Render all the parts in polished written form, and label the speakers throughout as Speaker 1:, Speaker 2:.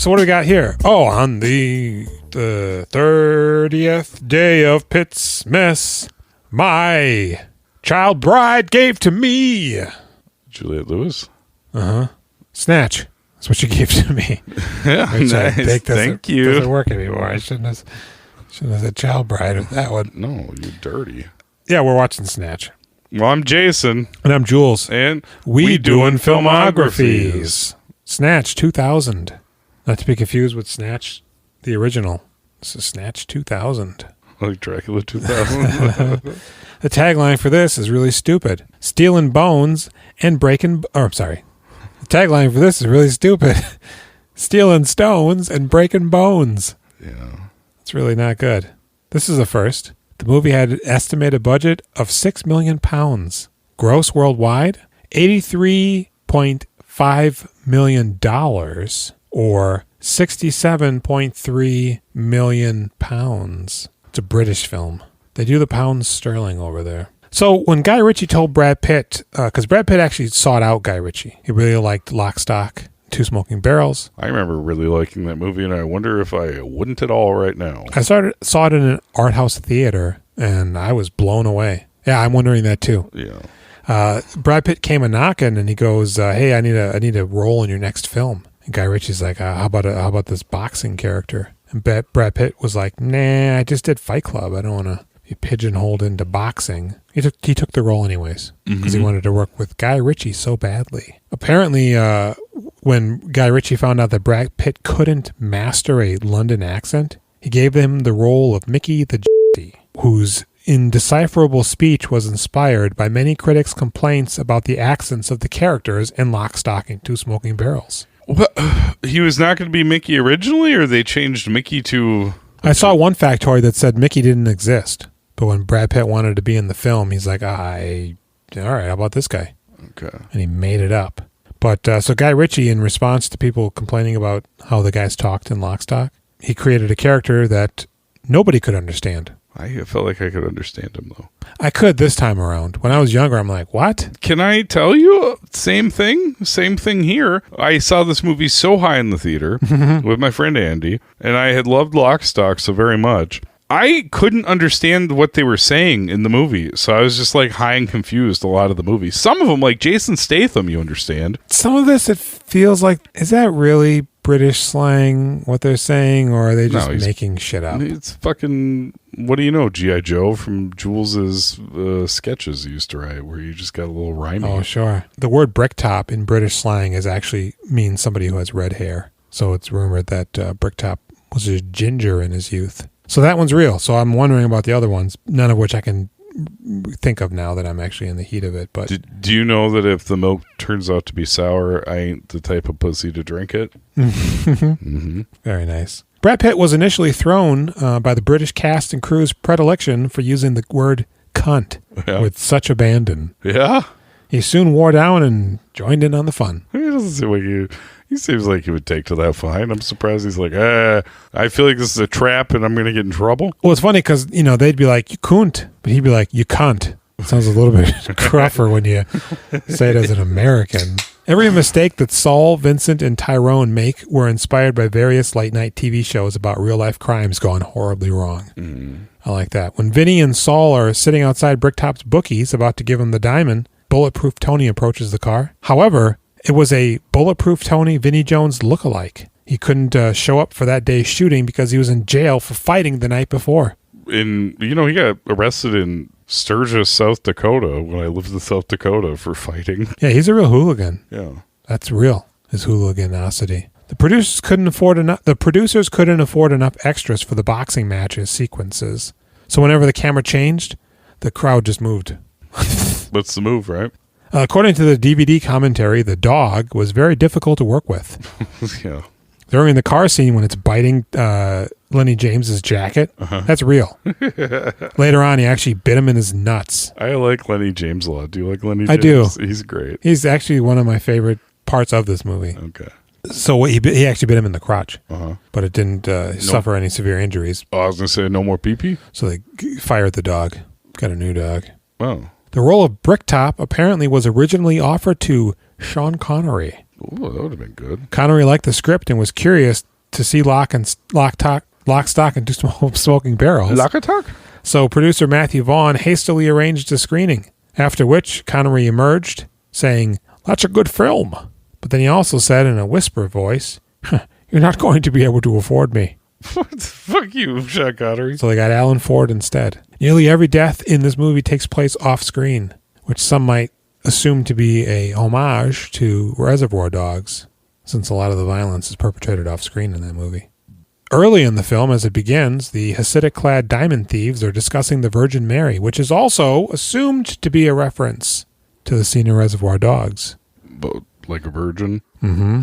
Speaker 1: So what do we got here? Oh, on the 30th day of Pitt's mess, my child bride gave to me.
Speaker 2: Juliette Lewis?
Speaker 1: Uh-huh. Snatch. That's what she gave to me.
Speaker 2: Yeah,
Speaker 1: Which
Speaker 2: nice. Thank you.
Speaker 1: Doesn't work anymore. I shouldn't have said child bride with that one.
Speaker 2: No, you're dirty.
Speaker 1: Yeah, we're watching Snatch.
Speaker 2: Well, I'm Jason.
Speaker 1: And I'm Jules.
Speaker 2: And
Speaker 1: We Doing Filmographies. Snatch 2000. Not to be confused with Snatch, the original. This is Snatch 2000.
Speaker 2: Like Dracula 2000.
Speaker 1: The tagline for this is really stupid. Stealing bones and breaking... I'm sorry. The tagline for this is really stupid. Stealing stones and breaking bones.
Speaker 2: Yeah.
Speaker 1: It's really not good. This is a first. The movie had an estimated budget of £6 million. Gross worldwide, $83.5 million, or £67.3 million. It's a British film. They do the pounds sterling over there. So when Guy Ritchie told Brad Pitt, because Brad Pitt actually sought out Guy Ritchie. He really liked Lock, Stock, Two Smoking Barrels.
Speaker 2: I remember really liking that movie, and I wonder if I wouldn't at all right now.
Speaker 1: I saw it in an art house theater, and I was blown away. Yeah, I'm wondering that too.
Speaker 2: Yeah.
Speaker 1: Brad Pitt came a knocking, and he goes, "Hey, I need a role in your next film." And Guy Ritchie's like, "How about this boxing character?" And Brad Pitt was like, "Nah, I just did Fight Club. I don't want to be pigeonholed into boxing." He took the role anyways because he wanted to work with Guy Ritchie so badly. Apparently, when Guy Ritchie found out that Brad Pitt couldn't master a London accent, he gave him the role of Mickey the whose indecipherable speech was inspired by many critics' complaints about the accents of the characters in Lock, Stock, and Two Smoking Barrels.
Speaker 2: What? He was not going to be Mickey originally, or they changed Mickey to...
Speaker 1: I saw one factoid that said Mickey didn't exist, but when Brad Pitt wanted to be in the film, he's like, all right, how about this guy?
Speaker 2: Okay.
Speaker 1: And he made it up. But so Guy Ritchie, in response to people complaining about how the guys talked in Lock, Stock, he created a character that nobody could understand.
Speaker 2: I felt like I could understand him, though.
Speaker 1: I could this time around. When I was younger, I'm like, what?
Speaker 2: Can I tell you? Same thing here. I saw this movie so high in the theater with my friend Andy, and I had loved Lock, Stock so very much. I couldn't understand what they were saying in the movie, so I was just like high and confused a lot of the movie. Some of them, like Jason Statham, you understand.
Speaker 1: Some of this, it feels like, is that really British slang, what they're saying, or are they just making shit up?
Speaker 2: It's fucking, what do you know, G.I. Joe from Jules's sketches he used to write, where you just got a little rhyming.
Speaker 1: Oh, sure. The word bricktop in British slang means somebody who has red hair. So it's rumored that Bricktop was a ginger in his youth. So that one's real. So I'm wondering about the other ones, none of which I can think of now that I'm actually in the heat of it. But
Speaker 2: do you know that if the milk turns out to be sour, I ain't the type of pussy to drink it?
Speaker 1: Very nice. Brad Pitt was initially thrown by the British cast and crew's predilection for using the word cunt with such abandon.
Speaker 2: Yeah?
Speaker 1: He soon wore down and joined in on the fun.
Speaker 2: He doesn't seem like he seems like he would take to that fine. I'm surprised he's like, I feel like this is a trap and I'm going to get in trouble.
Speaker 1: Well, it's funny because, they'd be like, you cunt, but he'd be like, you cunt. It sounds a little bit gruffer when you say it as an American. Every mistake that Saul, Vincent, and Tyrone make were inspired by various late-night TV shows about real-life crimes gone horribly wrong. I like that. When Vinny and Saul are sitting outside Bricktop's bookies about to give him the diamond, Bulletproof Tony approaches the car. However, it was a Bulletproof Tony Vinnie Jones lookalike. He couldn't show up for that day's shooting because he was in jail for fighting the night before.
Speaker 2: He got arrested in Sturgis, South Dakota, when I lived in South Dakota for fighting.
Speaker 1: Yeah, he's a real hooligan.
Speaker 2: Yeah.
Speaker 1: That's real, his hooliganosity. The producers couldn't afford enough extras for the boxing matches sequences. So whenever the camera changed, the crowd just moved.
Speaker 2: That's the move, right?
Speaker 1: According to the DVD commentary, the dog was very difficult to work with.
Speaker 2: Yeah.
Speaker 1: During the car scene when it's biting Lenny James's jacket, that's real. Later on, he actually bit him in his nuts.
Speaker 2: I like Lenny James a lot. Do you like Lenny James?
Speaker 1: I do.
Speaker 2: He's great.
Speaker 1: He's actually one of my favorite parts of this movie.
Speaker 2: Okay.
Speaker 1: So he actually bit him in the crotch, but it didn't suffer any severe injuries.
Speaker 2: Oh, I was going to say no more pee-pee?
Speaker 1: So they fired the dog. Got a new dog.
Speaker 2: Oh.
Speaker 1: The role of Bricktop apparently was originally offered to Sean Connery.
Speaker 2: Oh, that would have been good.
Speaker 1: Connery liked the script and was curious to see Lock, Stock, and Two Smoking Barrels.
Speaker 2: Lock and Talk?
Speaker 1: So producer Matthew Vaughn hastily arranged a screening, after which Connery emerged, saying, "That's a good film." But then he also said in a whisper voice, "You're not going to be able to afford me."
Speaker 2: Fuck you, Sean Connery.
Speaker 1: So they got Alan Ford instead. Nearly every death in this movie takes place off screen, which some might assume to be a homage to Reservoir Dogs, since a lot of the violence is perpetrated off screen in that movie. Early in the film, as it begins, the Hasidic-clad diamond thieves are discussing the Virgin Mary, which is also assumed to be a reference to the scene in Reservoir Dogs.
Speaker 2: But like a virgin?
Speaker 1: Mm-hmm.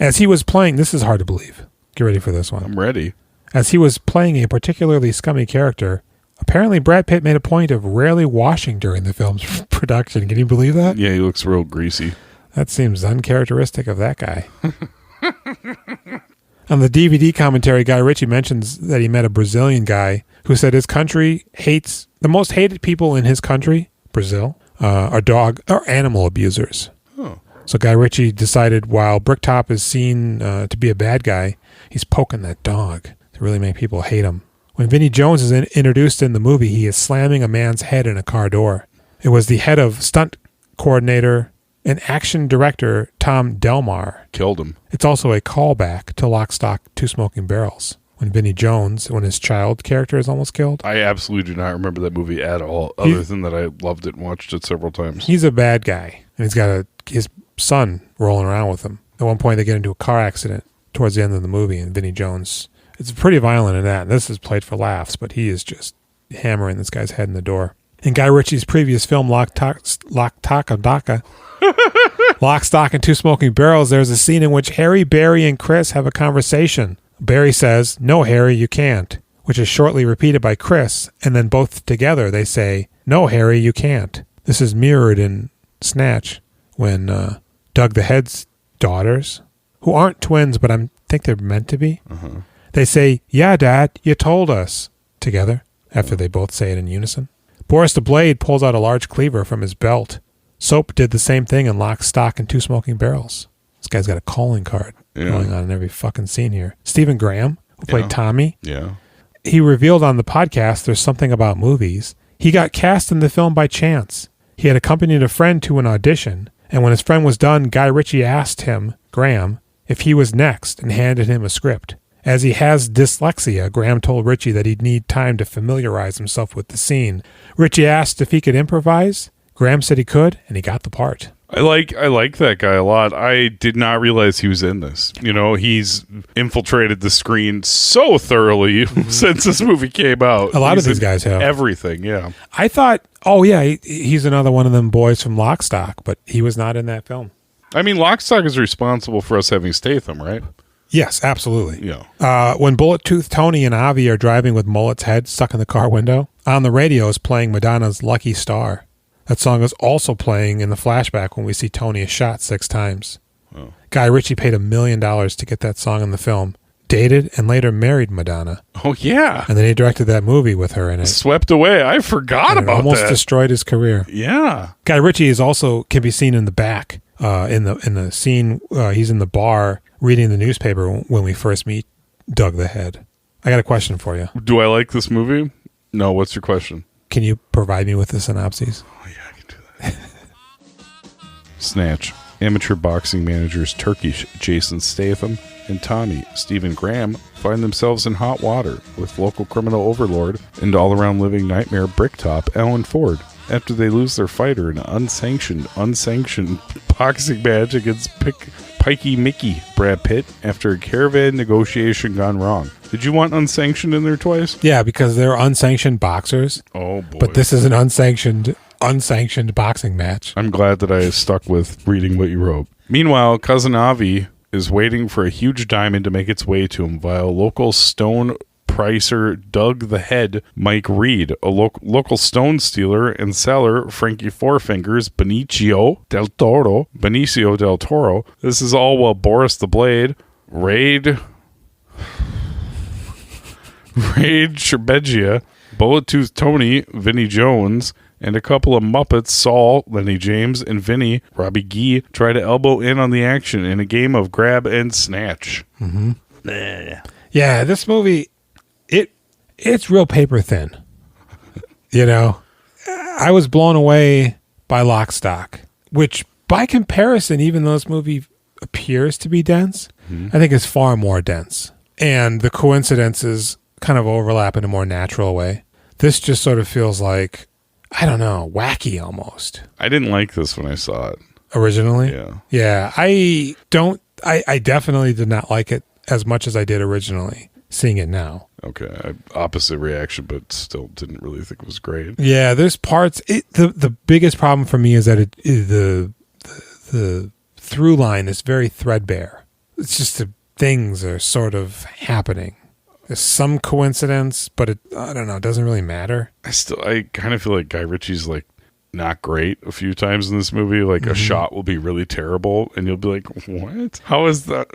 Speaker 1: As he was playing, this is hard to believe. Get ready for this one.
Speaker 2: I'm ready.
Speaker 1: As he was playing a particularly scummy character, apparently Brad Pitt made a point of rarely washing during the film's production. Can you believe that?
Speaker 2: Yeah, he looks real greasy.
Speaker 1: That seems uncharacteristic of that guy. On the DVD commentary, Guy Ritchie mentions that he met a Brazilian guy who said his country hates, the most hated people in his country, Brazil, are animal abusers.
Speaker 2: Oh.
Speaker 1: So Guy Ritchie decided while Bricktop is seen to be a bad guy, he's poking that dog to really make people hate him. When Vinnie Jones is introduced in the movie, he is slamming a man's head in a car door. It was the head of stunt coordinator and action director Tom Delmar.
Speaker 2: Killed him.
Speaker 1: It's also a callback to Lock, Stock, Two Smoking Barrels. When his child character is almost killed.
Speaker 2: I absolutely do not remember that movie at all, other than that I loved it and watched it several times.
Speaker 1: He's a bad guy, and he's got his son rolling around with him. At one point, they get into a car accident towards the end of the movie, and Vinnie Jones, it's pretty violent in that, and this is played for laughs, but he is just hammering this guy's head in the door. In Guy Ritchie's previous film, Lock, Stock, and Two Smoking Barrels, there's a scene in which Harry, Barry, and Chris have a conversation. Barry says, "No, Harry, you can't," which is shortly repeated by Chris, and then both together they say, "No, Harry, you can't." This is mirrored in Snatch when Doug the Head's daughters, who aren't twins, but I think they're meant to be, they say, "Yeah, Dad, you told us," together, after they both say it in unison. Boris the Blade pulls out a large cleaver from his belt. Soap did the same thing in Lock, Stock, and Two Smoking Barrels. This guy's got a calling card going on in every fucking scene here. Stephen Graham, who played Tommy, he revealed on the podcast There's Something About Movies. He got cast in the film by chance. He had accompanied a friend to an audition, and when his friend was done, Guy Ritchie asked him, Graham, if he was next and handed him a script. As he has dyslexia, Graham told Ritchie that he'd need time to familiarize himself with the scene. Ritchie asked if he could improvise. Graham said he could, and he got the part.
Speaker 2: I like that guy a lot. I did not realize he was in this. You know, he's infiltrated the screen so thoroughly since this movie came out.
Speaker 1: A lot of these guys have.
Speaker 2: Everything, yeah.
Speaker 1: I thought, he's another one of them boys from Lock, Stock, but he was not in that film.
Speaker 2: I mean, Lock, Stock is responsible for us having Statham, right?
Speaker 1: Yes, absolutely.
Speaker 2: Yeah.
Speaker 1: When Bullet-Tooth Tony and Avi are driving with Mullet's head stuck in the car window, on the radio is playing Madonna's Lucky Star. That song is also playing in the flashback when we see Tony is shot 6 times. Oh. Guy Ritchie paid $1 million to get that song in the film, dated and later married Madonna.
Speaker 2: Oh, yeah.
Speaker 1: And then he directed that movie with her in it.
Speaker 2: Swept away. I forgot about that.
Speaker 1: Almost destroyed his career.
Speaker 2: Yeah.
Speaker 1: Guy Ritchie can be seen in the back in the scene. He's in the bar reading the newspaper when we first meet Doug the Head. I got a question for you.
Speaker 2: Do I like this movie? No. What's your question?
Speaker 1: Can you provide me with the synopsis?
Speaker 2: Oh, yeah, I can do that. Snatch. Amateur boxing managers Turkish Jason Statham and Tommy Stephen Graham find themselves in hot water with local criminal overlord and all-around living nightmare bricktop Alan Ford after they lose their fighter in an unsanctioned boxing match against Pikey Mickey Brad Pitt after a caravan negotiation gone wrong. Did you want unsanctioned in there twice?
Speaker 1: Yeah, because they're unsanctioned boxers.
Speaker 2: Oh, boy.
Speaker 1: But this is an unsanctioned boxing match.
Speaker 2: I'm glad that I stuck with reading what you wrote. Meanwhile, Cousin Avi is waiting for a huge diamond to make its way to him via local stone pricer Doug the Head Mike Reed, a local stone stealer and seller Frankie Fourfingers Benicio del Toro. This is all while Boris the Blade, Raid Sherbegia, Bullet-Tooth Tony, Vinnie Jones, and a couple of Muppets, Saul, Lenny James, and Vinny, Robbie Guy, try to elbow in on the action in a game of grab and snatch.
Speaker 1: Yeah, this movie, it's real paper thin. You know, I was blown away by Lock, Stock, which by comparison, even though this movie appears to be dense, I think is far more dense. And the coincidences kind of overlap in a more natural way. This just sort of feels like, I don't know, wacky almost.
Speaker 2: I didn't like this when I saw it.
Speaker 1: Originally?
Speaker 2: Yeah.
Speaker 1: Yeah, I definitely did not like it as much as I did originally, seeing it now.
Speaker 2: Okay, opposite reaction, but still didn't really think it was great.
Speaker 1: Yeah, there's parts. The biggest problem for me is that the through line is very threadbare. It's just the things are sort of happening. There's some coincidence, but I don't know. It doesn't really matter.
Speaker 2: I kind of feel like Guy Ritchie's like not great a few times in this movie. Like a shot will be really terrible, and you'll be like, "What? How is that?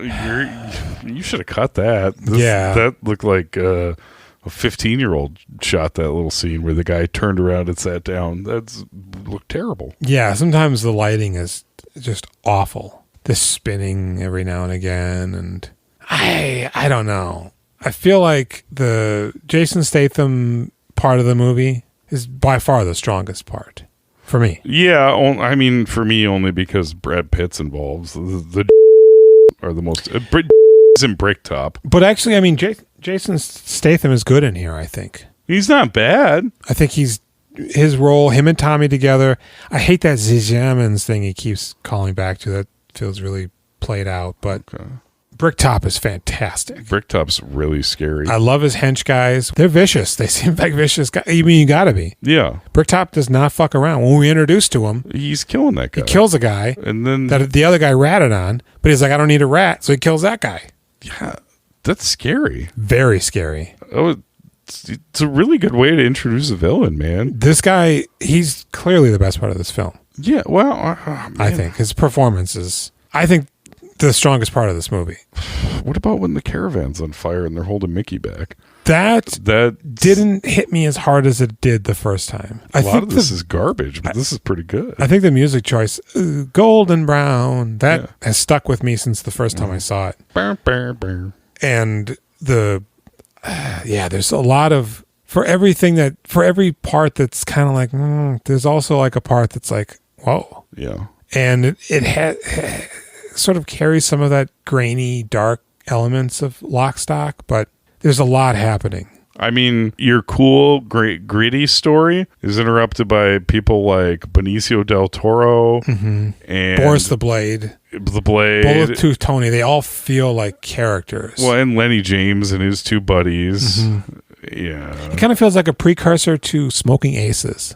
Speaker 2: You should have cut that." That looked like a 15-year-old shot that little scene where the guy turned around and sat down. That's looked terrible.
Speaker 1: Yeah, sometimes the lighting is just awful. The spinning every now and again, and I don't know. I feel like the Jason Statham part of the movie is by far the strongest part for me.
Speaker 2: Yeah, I mean, for me only because Brad Pitt's involved. The are the most is in Bricktop.
Speaker 1: But actually, I mean, Jason Statham is good in here, I think.
Speaker 2: He's not bad.
Speaker 1: I think his role, him and Tommy together. I hate that Zijamans thing he keeps calling back to. That feels really played out. But Bricktop is fantastic.
Speaker 2: Bricktop's really scary.
Speaker 1: I love his hench guys. They're vicious. They seem like vicious guys. I mean, you gotta be.
Speaker 2: Yeah.
Speaker 1: Bricktop does not fuck around. When we introduced to him,
Speaker 2: he's killing that guy.
Speaker 1: He kills a guy,
Speaker 2: and then
Speaker 1: that the other guy ratted on, but he's like, I don't need a rat, so he kills that guy.
Speaker 2: Yeah, that's scary.
Speaker 1: Very scary.
Speaker 2: Oh, it's a really good way to introduce a villain, man.
Speaker 1: This guy, he's clearly the best part of this film.
Speaker 2: Yeah, well,
Speaker 1: I think his performance is, I think, the strongest part of this movie.
Speaker 2: What about when the caravan's on fire and they're holding Mickey back?
Speaker 1: That didn't hit me as hard as it did the first time.
Speaker 2: A lot of this is garbage, but this is pretty good.
Speaker 1: I think the music choice, golden brown, that has stuck with me since the first time I saw it. And there's a lot of, for every part that's kind of like, there's also like a part that's like, whoa.
Speaker 2: Yeah.
Speaker 1: And it sort of carries some of that grainy, dark elements of Lock, Stock, but there's a lot happening.
Speaker 2: I mean, your cool, great, gritty story is interrupted by people like Benicio del Toro and
Speaker 1: Boris the Blade, Bullet Tony. They all feel like characters.
Speaker 2: Well, and Lenny James and his two buddies. Yeah,
Speaker 1: it kind of feels like a precursor to Smoking Aces.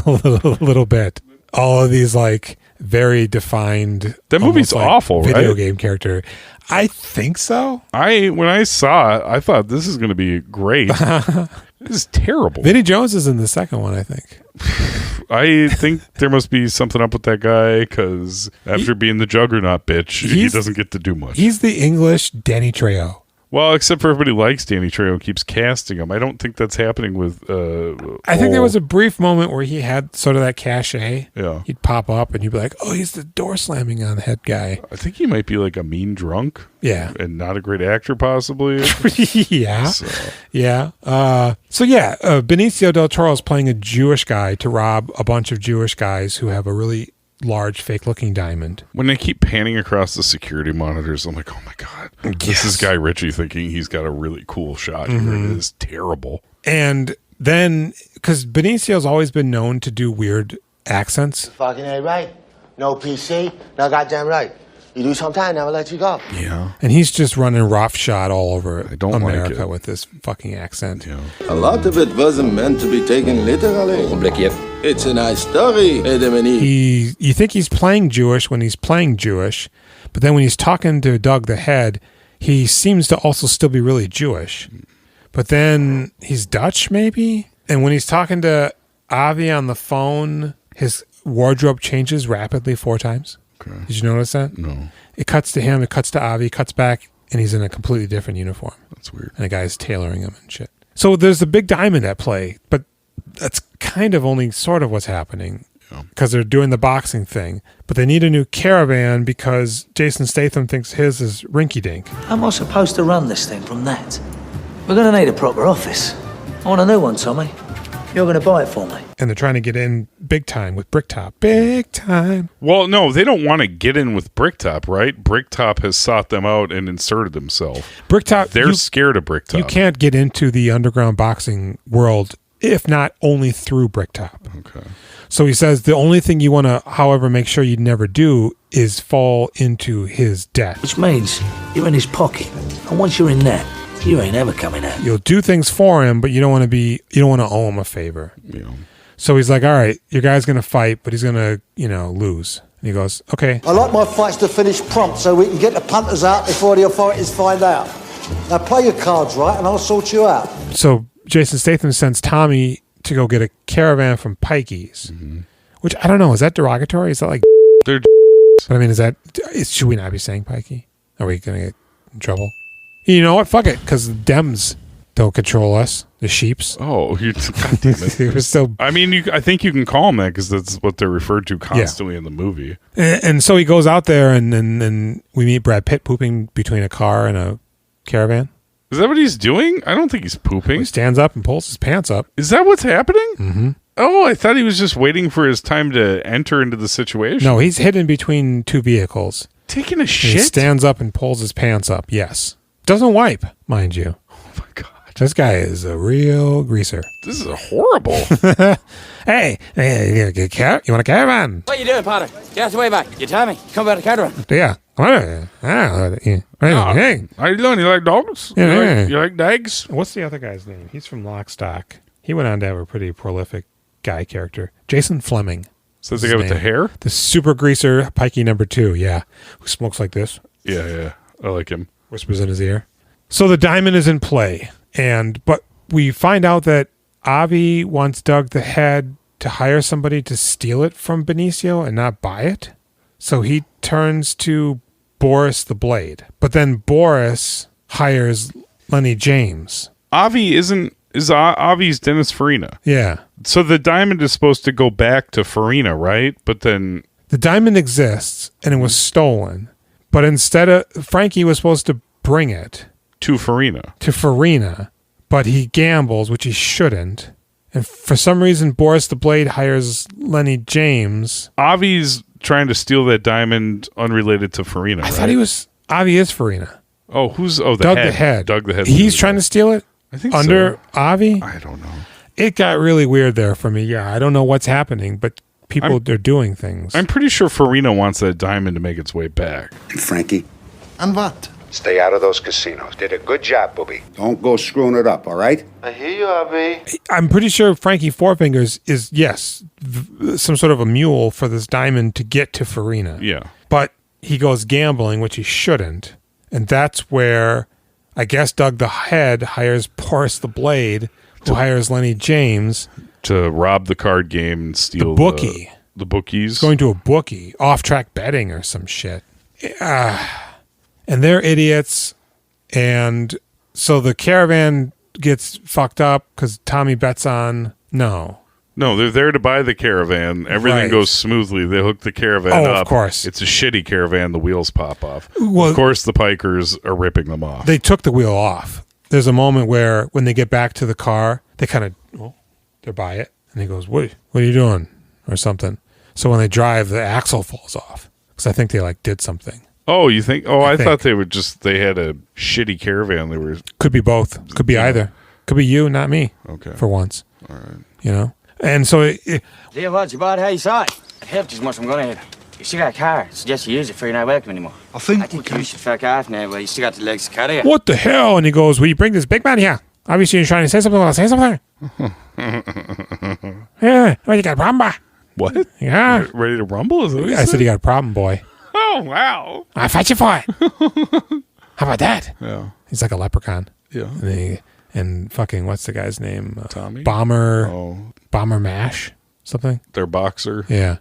Speaker 1: a little bit. All of these like very defined.
Speaker 2: That movie's
Speaker 1: like
Speaker 2: awful,
Speaker 1: video
Speaker 2: right?
Speaker 1: game character. I think so.
Speaker 2: When I saw it, I thought this is going to be great. This is terrible.
Speaker 1: Vinnie Jones is in the second one, I think.
Speaker 2: I think there must be something up with that guy because after being the Juggernaut bitch, he doesn't get to do much.
Speaker 1: He's the English Danny Trejo.
Speaker 2: Well, except for everybody likes Danny Trejo and keeps casting him. I don't think that's happening with...
Speaker 1: I think there was a brief moment where he had sort of that cachet.
Speaker 2: Yeah.
Speaker 1: He'd pop up and you'd be like, oh, he's the door slamming on the head guy.
Speaker 2: I think he might be like a mean drunk.
Speaker 1: Yeah.
Speaker 2: And not a great actor, possibly.
Speaker 1: Yeah. Yeah. Benicio del Toro is playing a Jewish guy to rob a bunch of Jewish guys who have a really large fake-looking diamond.
Speaker 2: When they keep panning across the security monitors, I'm like, oh my God. This is Guy Ritchie thinking he's got a really cool shot here. It is terrible.
Speaker 1: And then, because Benicio's always been known to do weird accents.
Speaker 3: Fucking A right. No PC. No goddamn right. You do sometime, never let you go.
Speaker 2: Yeah.
Speaker 1: And he's just running roughshod all over America
Speaker 2: like
Speaker 1: with this fucking accent.
Speaker 2: Yeah.
Speaker 4: A lot of it wasn't meant to be taken literally. It's a nice story, Adam and Eve.
Speaker 1: You think he's playing Jewish when he's playing Jewish, but then when he's talking to Doug the Head, he seems to also still be really Jewish. But then he's Dutch, maybe? And when he's talking to Avi on the phone, his wardrobe changes rapidly 4 times.
Speaker 2: Okay.
Speaker 1: Did you notice that?
Speaker 2: No.
Speaker 1: It cuts to him, it cuts to Avi, cuts back, and he's in a completely different uniform.
Speaker 2: That's weird.
Speaker 1: And the guy's tailoring him and shit. So there's a big diamond at play, but that's kind of only sort of what's happening because they're doing the boxing thing, but they need a new caravan because Jason Statham thinks his is rinky-dink.
Speaker 5: How am I supposed to run this thing from that? We're going to need a proper office. I want a new one, Tommy. You're going to buy it for me.
Speaker 1: And they're trying to get in big time with Bricktop. Big time.
Speaker 2: Well, no, they don't want to get in with Bricktop, right? Bricktop has sought them out and inserted himself.
Speaker 1: Bricktop.
Speaker 2: They're scared of Bricktop.
Speaker 1: You can't get into the underground boxing world if not only through Bricktop.
Speaker 2: Okay.
Speaker 1: So he says the only thing you want to, however, make sure you never do is fall into his debt.
Speaker 5: Which means you're in his pocket. And once you're in that, you ain't ever coming out.
Speaker 1: You'll do things for him, but you don't want to owe him a favor.
Speaker 2: Yeah.
Speaker 1: So he's like, all right, your guy's going to fight, but he's going to, lose. And he goes, okay.
Speaker 6: I like my fights to finish prompt so we can get the punters out before the authorities find out. Now play your cards right and I'll sort you out.
Speaker 1: So Jason Statham sends Tommy to go get a caravan from Pikey's, which I don't know. Is that derogatory? Is that like...
Speaker 2: They're
Speaker 1: But I mean, should we not be saying Pikey? Are we going to get in trouble? You know what? Fuck it, because the Dems don't control us. The sheeps.
Speaker 2: Oh, God damn it.
Speaker 1: They were still...
Speaker 2: I mean, I think you can call them that because that's what they're referred to constantly in the movie.
Speaker 1: And so he goes out there and we meet Brad Pitt pooping between a car and a caravan.
Speaker 2: Is that what he's doing? I don't think he's pooping.
Speaker 1: He stands up and pulls his pants up.
Speaker 2: Is that what's happening?
Speaker 1: Mm-hmm.
Speaker 2: Oh, I thought he was just waiting for his time to enter into the situation.
Speaker 1: No, he's hidden between two vehicles.
Speaker 2: Taking a
Speaker 1: And
Speaker 2: shit?
Speaker 1: he stands up and pulls his pants up, yes. Doesn't wipe, mind you.
Speaker 2: Oh, my God.
Speaker 1: This guy is a real greaser.
Speaker 2: This is horrible.
Speaker 1: Hey, you want a caravan?
Speaker 7: What you doing, Potter? Get out the way back. You tell me. Come about a caravan.
Speaker 1: Yeah. Hey.
Speaker 2: How you doing? You like dogs?
Speaker 1: Yeah.
Speaker 2: You like dags?
Speaker 1: What's the other guy's name? He's from Lock, Stock. He went on to have a pretty prolific guy character. Jason Fleming.
Speaker 2: So the guy with the hair?
Speaker 1: The super greaser, Pikey number 2, yeah. Who smokes like this.
Speaker 2: Yeah. I like him.
Speaker 1: Whispers in his ear. So the diamond is in play. But we find out that Avi wants Doug the Head to hire somebody to steal it from Benicio and not buy it. So he turns to Boris the Blade. But then Boris hires Lenny James.
Speaker 2: Avi Avi's Dennis Farina.
Speaker 1: Yeah.
Speaker 2: So the diamond is supposed to go back to Farina, right? But then...
Speaker 1: The diamond exists and it was stolen. But instead of... Frankie was supposed to bring it...
Speaker 2: To Farina. But he gambles, which he shouldn't. And for some reason, Boris the Blade hires Lenny James. Avi's trying to steal that diamond unrelated to Farina,
Speaker 1: I thought he was... Avi is Farina.
Speaker 2: Oh, Doug
Speaker 1: the Head.
Speaker 2: Doug the Head.
Speaker 1: He's trying to steal it?
Speaker 2: I think
Speaker 1: under
Speaker 2: so.
Speaker 1: Avi?
Speaker 2: I don't know.
Speaker 1: It got really weird there for me. Yeah, I don't know what's happening, but they're doing things.
Speaker 2: I'm pretty sure Farina wants that diamond to make its way back.
Speaker 8: Frankie?
Speaker 6: And what?
Speaker 8: Stay out of those casinos. Did a good job, Booby. Don't go screwing it up, all right?
Speaker 3: I hear you, Avi.
Speaker 1: I'm pretty sure Frankie Four Fingers is, yes, some sort of a mule for this diamond to get to Farina.
Speaker 2: Yeah.
Speaker 1: But he goes gambling, which he shouldn't. And that's where I guess Doug the Head hires Boris the Blade, who hires Lenny James
Speaker 2: to rob the card game and steal
Speaker 1: the bookie.
Speaker 2: The bookies.
Speaker 1: Going to a bookie, off-track betting or some shit. And they're idiots. And so the caravan gets fucked up because Tommy bets on No,
Speaker 2: they're there to buy the caravan. Everything goes smoothly. They hook the caravan up.
Speaker 1: Of course.
Speaker 2: It's a shitty caravan. The wheels pop off.
Speaker 1: Well,
Speaker 2: of course, the Pikers are ripping them off.
Speaker 1: They took the wheel off. There's a moment where when they get back to the car, they kind of, they're by it. And he goes, what are you doing? Or something. So when they drive, the axle falls off. Because I think they did something.
Speaker 2: Oh, you think? Oh, I thought they had a shitty caravan.
Speaker 1: Could be both. Could be either. Could be you, not me.
Speaker 2: Okay.
Speaker 1: For once.
Speaker 2: All right.
Speaker 1: You know? And so
Speaker 7: Dear what, you bought how you saw it. It helped as much as I'm gonna have. You still got a car. Suggest you use it for you're not welcome anymore.
Speaker 6: I think
Speaker 7: you should fuck off now. Well, you still got the legs to carry it.
Speaker 1: what the hell? And he goes, will you bring this big man here? Obviously you're trying to say something. I'll say something. Yeah. Well, you got a problem, boy.
Speaker 2: What?
Speaker 1: Yeah.
Speaker 2: Ready to rumble? Is that what you
Speaker 1: I said you got a problem, boy.
Speaker 2: Oh, wow.
Speaker 1: I'll fight you for it. How about that?
Speaker 2: Yeah.
Speaker 1: He's like a leprechaun.
Speaker 2: Yeah.
Speaker 1: And fucking, what's the guy's name?
Speaker 2: Tommy?
Speaker 1: Bomber Mash? Something?
Speaker 2: Their boxer.
Speaker 1: Yeah.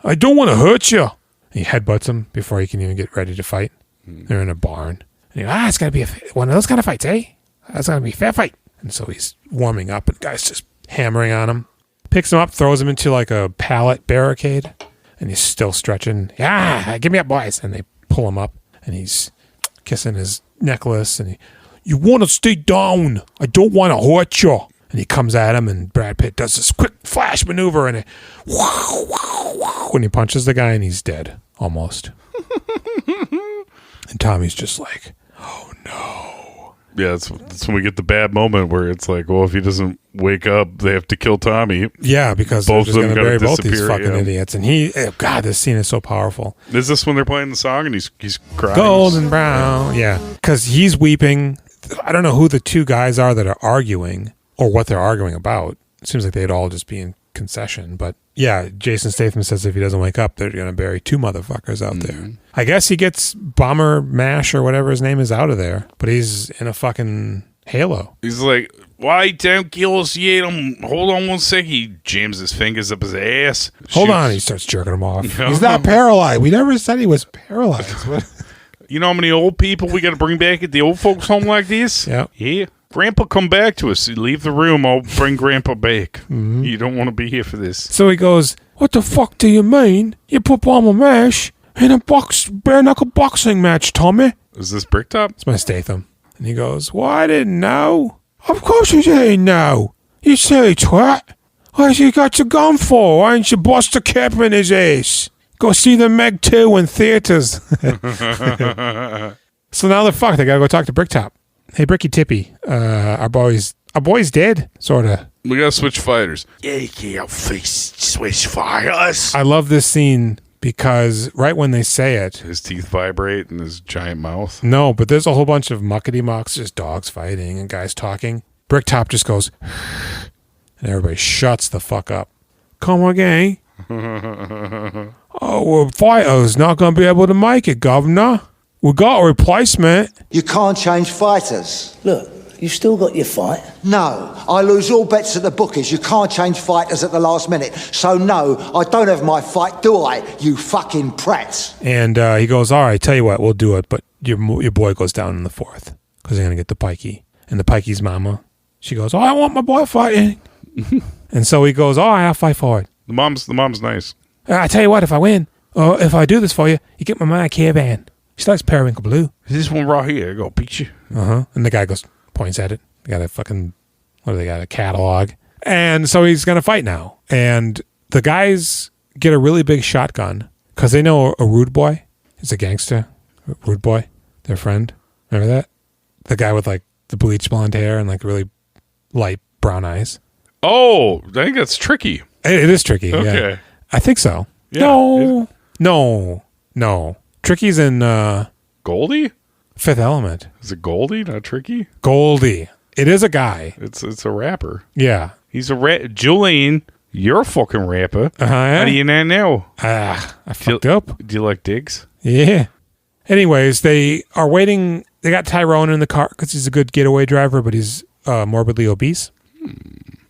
Speaker 1: I don't want to hurt you. He headbutts him before he can even get ready to fight. They're in a barn. And he goes, it's going to be one of those kind of fights, eh? That's going to be a fair fight. And so he's warming up, and the guy's just hammering on him. Picks him up, throws him into like a pallet barricade, and he's still stretching. Yeah, give me up, boys. And they pull him up, and he's kissing his necklace, and you want to stay down. I don't want to hurt you. And he comes at him, and Brad Pitt does this quick flash maneuver, and when he punches the guy, and he's dead, almost. And Tommy's just like, oh no.
Speaker 2: Yeah, that's when we get the bad moment where it's like, well, if he doesn't wake up, they have to kill Tommy.
Speaker 1: Yeah, because
Speaker 2: both
Speaker 1: they're just going to bury both
Speaker 2: disappear,
Speaker 1: these fucking idiots. And God, this scene is so powerful.
Speaker 2: Is this when they're playing the song and he's crying?
Speaker 1: Golden brown. Yeah, because he's weeping. I don't know who the two guys are that are arguing or what they're arguing about. It seems like they'd all just be in concession. But yeah, Jason Statham says if he doesn't wake up, they're going to bury two motherfuckers out there. I guess he gets Bomber Mash or whatever his name is out of there, but he's in a fucking halo.
Speaker 2: He's like, why don't kill us yet? Hold on one sec. He jams his fingers up his ass.
Speaker 1: Hold on. He starts jerking him off. He's not paralyzed. We never said he was paralyzed.
Speaker 2: You know how many old people we got to bring back at the old folks home like this? Yeah. Grandpa, come back to us. Leave the room. I'll bring Grandpa back. Mm-hmm. You don't want to be here for this.
Speaker 1: So he goes, what the fuck do you mean? You put Bomber Mash in a bare knuckle boxing match, Tommy.
Speaker 2: Is this Bricktop?
Speaker 1: It's my Statham. And he goes, well, I didn't know. Of course you didn't know. You silly twat. What's you got your gun for? Why didn't you bust a cap in his ass? Go see the Meg 2 in theaters. So now they're fucked. They gotta go talk to Bricktop. Hey, Bricky Tippy, our boy's dead, sort of.
Speaker 2: We gotta switch fighters.
Speaker 8: Yeah, switch fighters.
Speaker 1: I love this scene because right when they say it,
Speaker 2: his teeth vibrate in his giant mouth.
Speaker 1: No, but there's a whole bunch of muckety mucks, just dogs fighting and guys talking. Bricktop just goes, and everybody shuts the fuck up. Come again? Oh, well, fighters not gonna be able to make it, Governor. We got a replacement.
Speaker 6: You can't change fighters.
Speaker 5: Look, you still got your fight.
Speaker 6: No, I lose all bets at the bookies. You can't change fighters at the last minute. So no, I don't have my fight, do I? You fucking prats.
Speaker 1: And he goes, all right, tell you what, we'll do it. But your boy goes down in the fourth because they're going to get the pikey. And the pikey's mama, she goes, oh, I want my boy fighting. And so he goes, oh, I'll fight for it.
Speaker 2: The mom's nice.
Speaker 1: I tell you what, if I win, or if I do this for you, you get my caravan. She likes Periwinkle Blue.
Speaker 2: This one right here, I go beat you.
Speaker 1: And the guy goes, points at it. They got a fucking, what do they got, a catalog. And so he's going to fight now. And the guys get a really big shotgun because they know a rude boy is a gangster. Rude boy, their friend. Remember that? The guy with like the bleach blonde hair and like really light brown eyes.
Speaker 2: Oh, I think that's tricky.
Speaker 1: It is tricky.
Speaker 2: Okay.
Speaker 1: Yeah. I think so.
Speaker 2: Yeah,
Speaker 1: No. Tricky's in
Speaker 2: Goldie?
Speaker 1: Fifth Element.
Speaker 2: Is it Goldie, not Tricky?
Speaker 1: Goldie. It is a guy.
Speaker 2: It's a rapper.
Speaker 1: Yeah.
Speaker 2: He's a Julian, you're a fucking rapper.
Speaker 1: Yeah?
Speaker 2: How do you not know?
Speaker 1: I fucked up.
Speaker 2: Do you like digs?
Speaker 1: Yeah. Anyways, they are waiting. They got Tyrone in the car because he's a good getaway driver, but he's morbidly obese.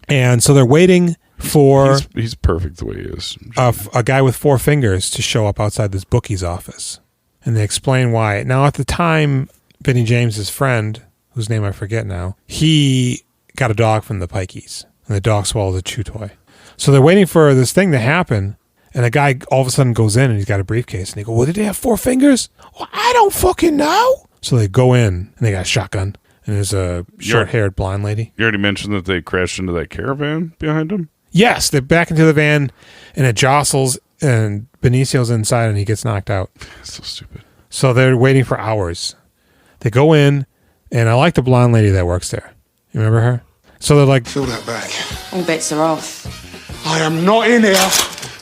Speaker 1: And so they're waiting for...
Speaker 2: He's perfect the way he is.
Speaker 1: A guy with 4 fingers to show up outside this bookie's office. And they explain why. Now, at the time, Benny James's friend, whose name I forget now, he got a dog from the Pikeys. And the dog swallowed a chew toy. So they're waiting for this thing to happen. And a guy all of a sudden goes in and he's got a briefcase. And they go, well, did they have 4 fingers? Well, I don't fucking know. So they go in and they got a shotgun. And there's a short-haired blonde lady.
Speaker 2: You already mentioned that they crashed into that caravan behind them?
Speaker 1: Yes, they're back into the van, and it jostles, and Benicio's inside, and he gets knocked out.
Speaker 2: So stupid.
Speaker 1: So they're waiting for hours. They go in, and I like the blonde lady that works there. You remember her? So they're like...
Speaker 8: Fill that back.
Speaker 9: All bets are off.
Speaker 8: I am not in here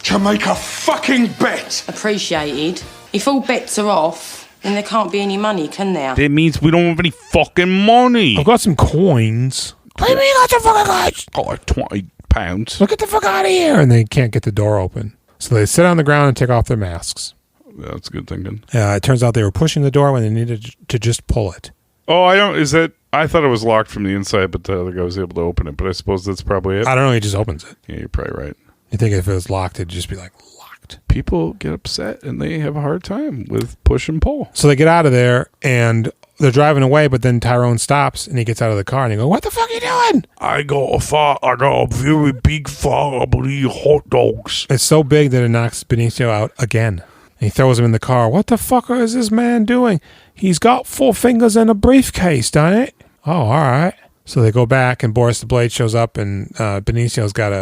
Speaker 8: to make a fucking bet.
Speaker 9: Appreciated. If all bets are off... then there can't be any money, can there?
Speaker 2: That means we don't have any fucking money.
Speaker 1: I've got some coins. What do you mean you got some fucking coins?
Speaker 2: Oh, like £20.
Speaker 1: Look, get the fuck out of here. And they can't get the door open. So they sit on the ground and take off their masks.
Speaker 2: Yeah, that's good thinking.
Speaker 1: It turns out they were pushing the door when they needed to just pull it.
Speaker 2: Oh, I thought it was locked from the inside, but the other guy was able to open it. But I suppose that's probably it.
Speaker 1: I don't know. He just opens it.
Speaker 2: Yeah, you're probably right.
Speaker 1: You think if it was locked, it'd just be like locked.
Speaker 2: People get upset and they have a hard time with push and pull.
Speaker 1: So they get out of there, and they're driving away, but then Tyrone stops and he gets out of the car and he goes, "What the fuck are you doing?"
Speaker 2: I got a very big fire, I believe, hot dogs.
Speaker 1: It's so big that it knocks Benicio out again. And he throws him in the car. "What the fuck is this man doing? He's got 4 fingers in a briefcase, don't it?" "Oh, all right." So they go back and Boris the Blade shows up and Benicio's got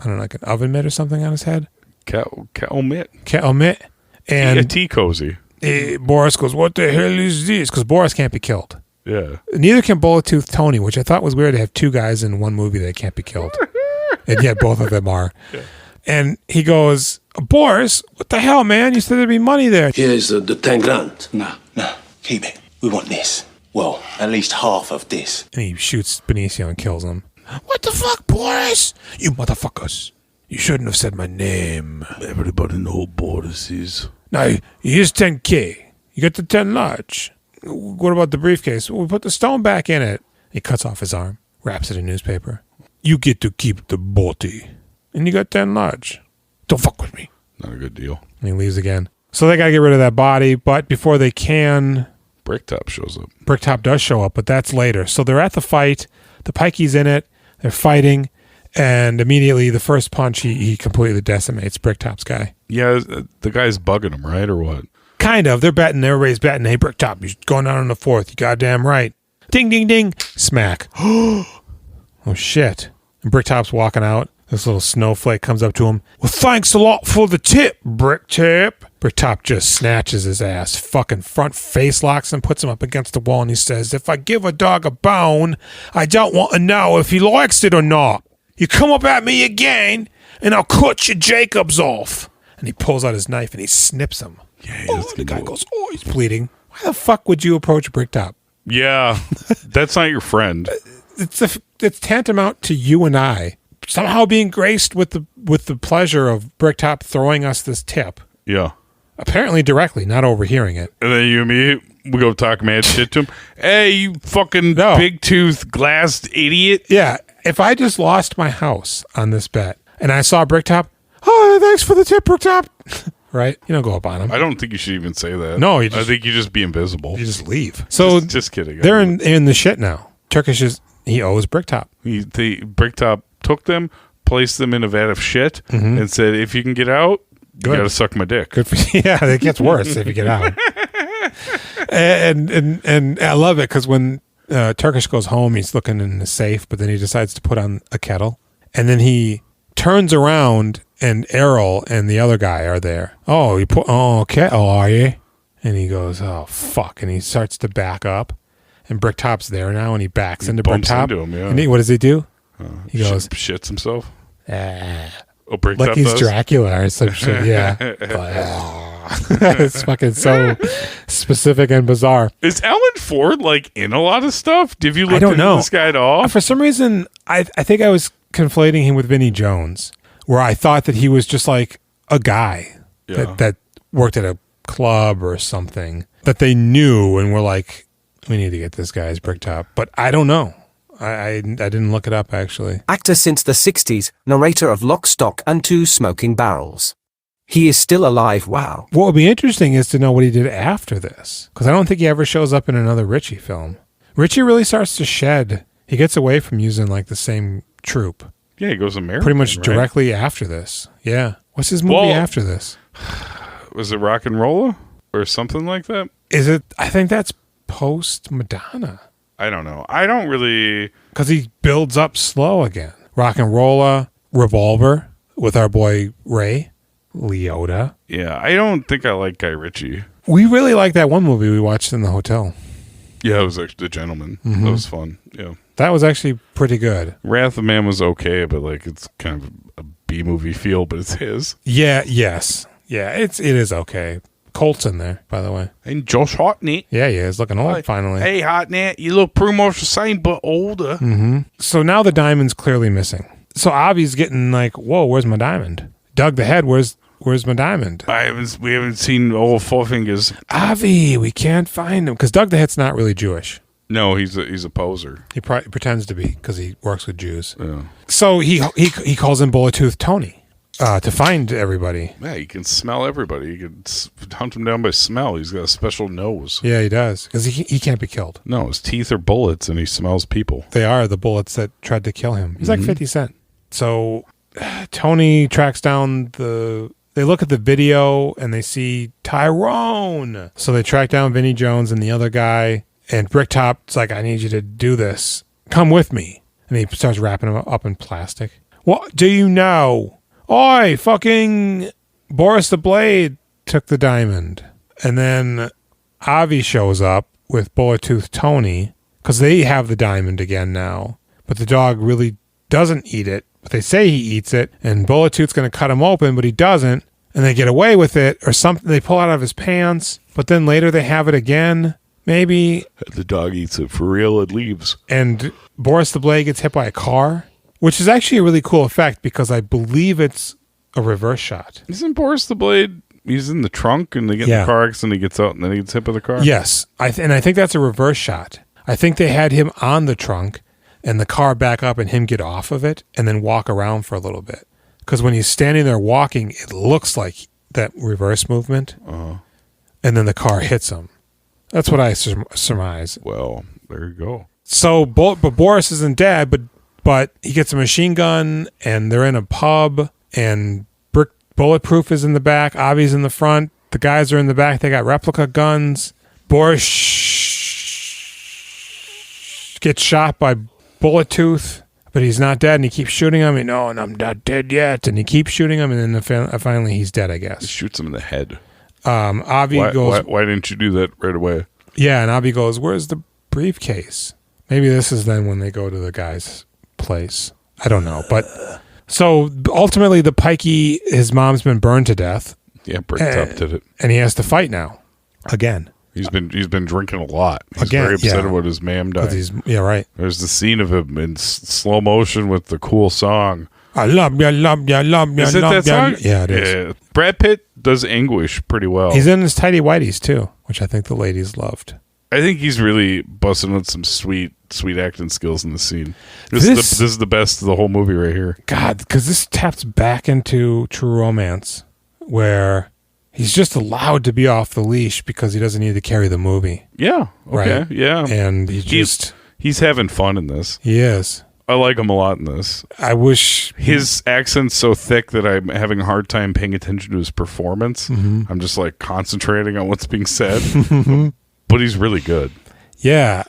Speaker 1: like an oven mitt or something on his head.
Speaker 2: Kettle mitt.
Speaker 1: And
Speaker 2: a tea cozy.
Speaker 1: Boris goes, "What the hell is this?" Because Boris can't be killed.
Speaker 2: Yeah.
Speaker 1: Neither can Bullet-Tooth Tony, which I thought was weird to have 2 guys in one movie that can't be killed. And yet both of them are. Yeah. And he goes, "Boris, what the hell, man? You said there'd be money there."
Speaker 4: Here's the 10 grand.
Speaker 3: No, keep it. We want this. Well, at least half of this.
Speaker 1: And he shoots Benicio and kills him. "What the fuck, Boris? You motherfuckers. You shouldn't have said my name."
Speaker 2: Everybody know who Boris is.
Speaker 1: "Now, here's 10K. You got the 10 large. What about the briefcase?" "We put the stone back in it." He cuts off his arm, wraps it in newspaper. "You get to keep the booty. And you got 10 large. Don't fuck with me."
Speaker 2: Not a good deal.
Speaker 1: And he leaves again. So they got to get rid of that body, but before they can...
Speaker 2: Bricktop shows up.
Speaker 1: Bricktop does show up, but that's later. So they're at the fight. The Pikey's in it. They're fighting. And immediately, the first punch, he completely decimates Bricktop's guy.
Speaker 2: Yeah, the guy's bugging him, right, or what?
Speaker 1: Kind of. They're betting. Everybody's betting. "Hey, Bricktop, you're going down on the 4th. You goddamn right." Ding, ding, ding. Smack. Oh, shit. And Bricktop's walking out. This little snowflake comes up to him. "Well, thanks a lot for the tip, Bricktop." Bricktop just snatches his ass, fucking front face locks him, puts him up against the wall, and he says, "If I give a dog a bone, I don't want to know if he likes it or not. You come up at me again, and I'll cut your Jacobs off." And he pulls out his knife, and he snips him.
Speaker 2: Yeah,
Speaker 1: the guy goes, "Oh, he's bleeding." Why the fuck would you approach Bricktop?
Speaker 2: Yeah, that's not your friend.
Speaker 1: It's tantamount to you and I somehow being graced with the pleasure of Bricktop throwing us this tip.
Speaker 2: Yeah.
Speaker 1: Apparently directly, not overhearing it.
Speaker 2: And then you and me, we go talk mad shit to him. "Hey, you fucking big tooth glassed idiot."
Speaker 1: Yeah. If I just lost my house on this bet and I saw Bricktop, "Oh, thanks for the tip, Bricktop." Right? You don't go up on him.
Speaker 2: I don't think you should even say that.
Speaker 1: No,
Speaker 2: I think you just be invisible.
Speaker 1: You just leave. So
Speaker 2: just kidding.
Speaker 1: They're in the shit now. Turkish he owes Bricktop.
Speaker 2: Bricktop took them, placed them in a vat of shit, and said, "If you can get out, you got to suck my dick."
Speaker 1: Good for you. Yeah, it gets worse if you get out. And I love it because when Turkish goes home, he's looking in the safe, but then he decides to put on a kettle, and then he turns around and Errol and the other guy are there. "Oh, kettle, are you?" And he goes, "Oh fuck!" And he starts to back up, and Bricktop's there now, and he backs into Bricktop.
Speaker 2: Into him, yeah.
Speaker 1: And what does he do? He goes,
Speaker 2: shits himself.
Speaker 1: Like he's Dracula or some shit. Yeah. It's fucking so specific and bizarre.
Speaker 2: Is Alan Ford like in a lot of stuff? Have you looked into this guy at all?
Speaker 1: For some reason, I think I was conflating him with Vinnie Jones, where I thought that he was just like a guy that worked at a club or something that they knew and were like, "We need to get this guy as Bricktop." But I don't know. I didn't look it up, actually.
Speaker 10: Actor since the 60s, narrator of Lock, Stock and Two Smoking Barrels. He is still alive, wow.
Speaker 1: What would be interesting is to know what he did after this, because I don't think he ever shows up in another Ritchie film. Ritchie really starts to shed. He gets away from using like the same troupe.
Speaker 2: Yeah, he goes American.
Speaker 1: Pretty much directly after this. Yeah. What's his movie after this?
Speaker 2: Was it Rock and Rolla or something like that?
Speaker 1: Is it? I think that's post Madonna.
Speaker 2: I don't know. I don't really...
Speaker 1: Because he builds up slow again. Rock and Rolla, Revolver with our boy Ray Liotta.
Speaker 2: Yeah, I don't think I like Guy Ritchie.
Speaker 1: We really like that one movie we watched in the hotel.
Speaker 2: Yeah, it was actually The Gentleman. That was fun. Yeah,
Speaker 1: that was actually pretty good.
Speaker 2: Wrath of Man was okay, but like it's kind of a B movie feel, but it's his.
Speaker 1: Yeah. Yes. Yeah. It is okay. Colt's in there, by the way.
Speaker 2: And Josh Hartnett.
Speaker 1: Yeah, he is looking old finally.
Speaker 2: Hey, Hartnett, you look pretty much the same, but older.
Speaker 1: So now the diamond's clearly missing. So Avi's getting like, "Whoa, where's my diamond?" Doug the Head, where's my diamond?
Speaker 2: We haven't seen old Four Fingers.
Speaker 1: Avi, we can't find him because Doug the Head's not really Jewish.
Speaker 2: No, he's a poser.
Speaker 1: He pretends to be because he works with Jews.
Speaker 2: Yeah.
Speaker 1: So he calls him Bullet-Tooth Tony. to find everybody.
Speaker 2: Yeah, he can smell everybody. He can hunt them down by smell. He's got a special nose.
Speaker 1: Yeah, he does. Because he can't be killed.
Speaker 2: No, his teeth are bullets, and he smells people.
Speaker 1: They are the bullets that tried to kill him. He's like 50 Cent. So Tony tracks down they look at the video, and they see Tyrone. So they track down Vinnie Jones and the other guy, and Bricktop's like, I need you to do this. Come with me. And he starts wrapping him up in plastic. What do you know? Oi, fucking Boris the Blade took the diamond. And then Avi shows up with Bullet Tooth Tony, because they have the diamond again now. But the dog really doesn't eat it. But they say he eats it, and Bullet Tooth's going to cut him open, but he doesn't. And they get away with it, or something. They pull it out of his pants, but then later they have it again. Maybe.
Speaker 2: The dog eats it for real and leaves.
Speaker 1: And Boris the Blade gets hit by a car, which is actually a really cool effect because I believe it's a reverse shot.
Speaker 2: Isn't Boris the Blade, he's in the trunk and they get in the car accident and he gets out and then he gets hit by the car?
Speaker 1: Yes. And I think that's a reverse shot. I think they had him on the trunk and the car back up and him get off of it and then walk around for a little bit. Because when he's standing there walking, it looks like that reverse movement. And then the car hits him. That's what I surmise.
Speaker 2: Well, there you go.
Speaker 1: So, but Boris isn't dead, but he gets a machine gun, and they're in a pub, and Bulletproof is in the back, Avi's in the front, the guys are in the back, they got replica guns. Boris gets shot by Bullet Tooth, but he's not dead, and he keeps shooting him, and no, and I'm not dead yet, and he keeps shooting him, and then finally he's dead, I guess.
Speaker 2: He shoots him in the head.
Speaker 1: Avi goes,
Speaker 2: why didn't you do that right away?
Speaker 1: Yeah, and Avi goes, where's the briefcase? Maybe this is then when they go to the guy's place. I don't know. But so ultimately the Pikey, his mom's been burned to death.
Speaker 2: Yeah, Bricktop did it.
Speaker 1: And he has to fight now. Again.
Speaker 2: He's been drinking a lot. He's very upset about his ma'am dying.
Speaker 1: Yeah, right.
Speaker 2: There's the scene of him in slow motion with the cool song.
Speaker 1: I love you, love you, love you.
Speaker 2: Is it that song?
Speaker 1: Yeah, it is.
Speaker 2: Yeah. Brad Pitt does Anguish pretty well.
Speaker 1: He's in his tidy whities too, which I think the ladies loved.
Speaker 2: I think he's really busting out some sweet acting skills in the scene. This is the best of the whole movie right here.
Speaker 1: God, because this taps back into True Romance, where he's just allowed to be off the leash because he doesn't need to carry the movie.
Speaker 2: Yeah. Okay.
Speaker 1: Right?
Speaker 2: Yeah.
Speaker 1: And he's
Speaker 2: having fun in this.
Speaker 1: He is.
Speaker 2: I like him a lot in this.
Speaker 1: I wish
Speaker 2: his accent's so thick that I'm having a hard time paying attention to his performance. I'm just like concentrating on what's being said. But he's really good. Yeah.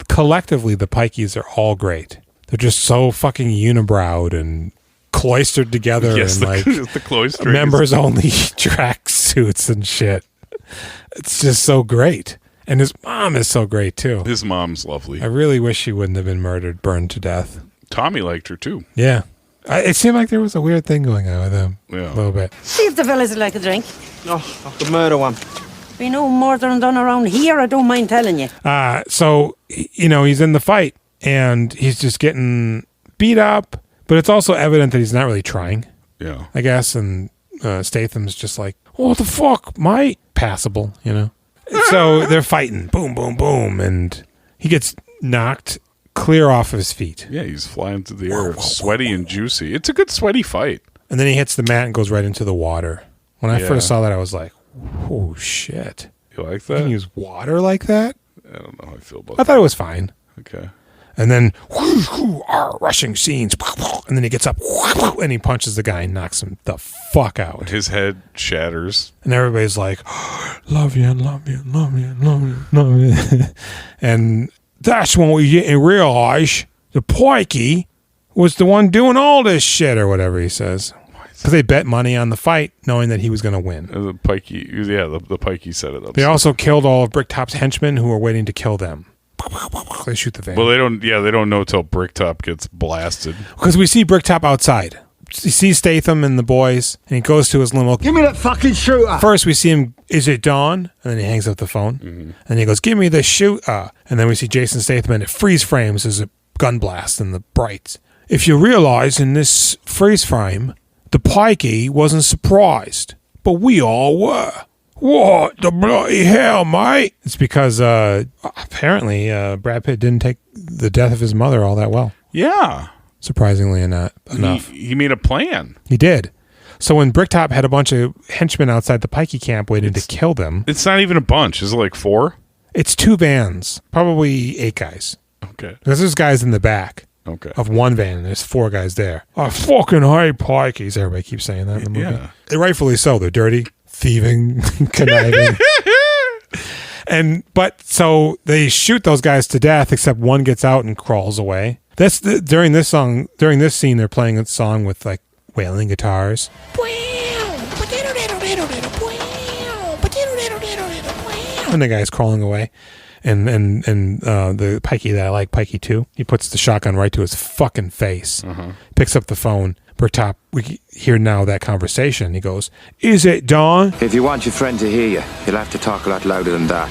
Speaker 1: Collectively, the Pikeys are all great. They're just so fucking unibrowed and cloistered together.
Speaker 2: Yes,
Speaker 1: and like
Speaker 2: the cloister.
Speaker 1: Members only track suits and shit. It's just so great. And his mom is so great, too.
Speaker 2: His mom's lovely.
Speaker 1: I really wish she wouldn't have been burned to death.
Speaker 2: Tommy liked her, too.
Speaker 1: Yeah. It seemed like there was a weird thing going on with him. Yeah. A little bit.
Speaker 9: See if the fellas would like a drink.
Speaker 7: Oh, the murder one.
Speaker 9: We know murdering done around here, I don't mind telling you.
Speaker 1: So, he's in the fight, and he's just getting beat up, but it's also evident that he's not really trying.
Speaker 2: Yeah.
Speaker 1: I guess, and Statham's just like, what the fuck, mate? Passable, So they're fighting, boom, boom, boom, and he gets knocked clear off of his feet.
Speaker 2: Yeah, he's flying through the air, sweaty and juicy. It's a good sweaty fight.
Speaker 1: And then he hits the mat and goes right into the water. When I first saw that, I was like, oh, shit.
Speaker 2: You like that?
Speaker 1: You can use water like that?
Speaker 2: I don't know how I feel about
Speaker 1: that. I thought it was fine.
Speaker 2: Okay.
Speaker 1: And then, rushing scenes. And then he gets up and he punches the guy and knocks him the fuck out.
Speaker 2: His head shatters.
Speaker 1: And everybody's like, love you, love you, love you, love you, love you. And that's when we didn't realize the Pikey was the one doing all this shit or whatever he says. Because they bet money on the fight knowing that he was going to win.
Speaker 2: The Pikey, the Pikey set it up.
Speaker 1: They also killed all of Bricktop's henchmen who were waiting to kill them. They shoot the van.
Speaker 2: Well, they don't know till Bricktop gets blasted.
Speaker 1: Because we see Bricktop outside. He sees Statham and the boys, and he goes to his limo.
Speaker 6: Give me that fucking shooter.
Speaker 1: First, we see him, is it dawn? And then he hangs up the phone. And he goes, give me the shooter. And then we see Jason Statham, and it freeze frames as a gun blast in the brights. If you realize in this freeze frame, the Pikey wasn't surprised, but we all were. What the bloody hell, mate? It's because apparently Brad Pitt didn't take the death of his mother all that well.
Speaker 2: Yeah.
Speaker 1: surprisingly enough.
Speaker 2: He made a plan.
Speaker 1: He did. So when Bricktop had a bunch of henchmen outside the Pikey camp waiting to kill them.
Speaker 2: It's not even a bunch. Is it like 4?
Speaker 1: It's 2 vans, probably 8 guys.
Speaker 2: Okay.
Speaker 1: Because there's guys in the back of one van, and there's 4 guys there. I fucking hate Pikeys. Everybody keeps saying that in the movie.
Speaker 2: Yeah.
Speaker 1: And rightfully so. They're dirty, thieving, conniving. But so they shoot those guys to death, except one gets out and crawls away. During this scene, they're playing a song with like wailing guitars. And the guy's crawling away. And the Pikey that I like, Pikey 2, he puts the shotgun right to his fucking face. Picks up the phone. Bricktop, we hear now that conversation. He goes, "Is it Don?
Speaker 11: If you want your friend to hear you, you'll have to talk a lot louder than that."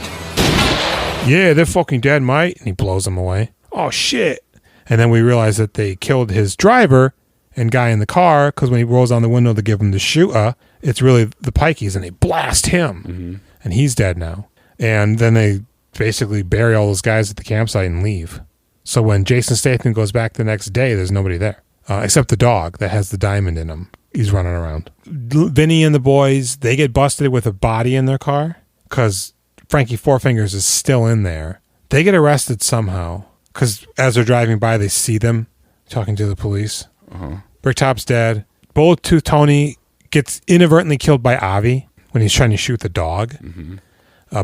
Speaker 1: "Yeah, they're fucking dead, mate." And he blows them away. "Oh, shit." And then we realize that they killed his driver and guy in the car, because when he rolls down the window to give him the shooter, it's really the Pikeys, and they blast him. And he's dead now. And then they basically bury all those guys at the campsite and leave. So when Jason Statham goes back the next day, there's nobody there. Except the dog that has the diamond in him. He's running around. Vinny and the boys, they get busted with a body in their car because Frankie Four Fingers is still in there. They get arrested somehow because as they're driving by, they see them talking to the police. Bricktop's dead. Bullet Tooth Tony gets inadvertently killed by Avi when he's trying to shoot the dog.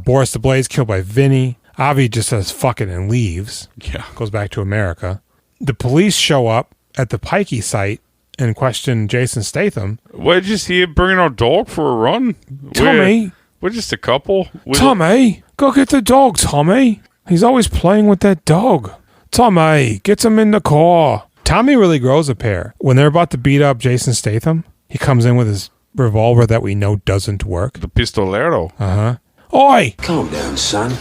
Speaker 1: Boris the Blaze killed by Vinny. Avi just says fuck it and leaves.
Speaker 2: Yeah.
Speaker 1: Goes back to America. The police show up at the Pikey site and question Jason Statham.
Speaker 2: Why did you see him bringing our dog for a run?
Speaker 1: Tommy.
Speaker 2: We're just a couple.
Speaker 1: Tommy, go get the dog, Tommy. He's always playing with that dog. Tommy, get him in the car. Tommy really grows a pair. When they're about to beat up Jason Statham, he comes in with his revolver that we know doesn't work.
Speaker 2: The pistolero.
Speaker 1: Oi!
Speaker 12: Calm down, son.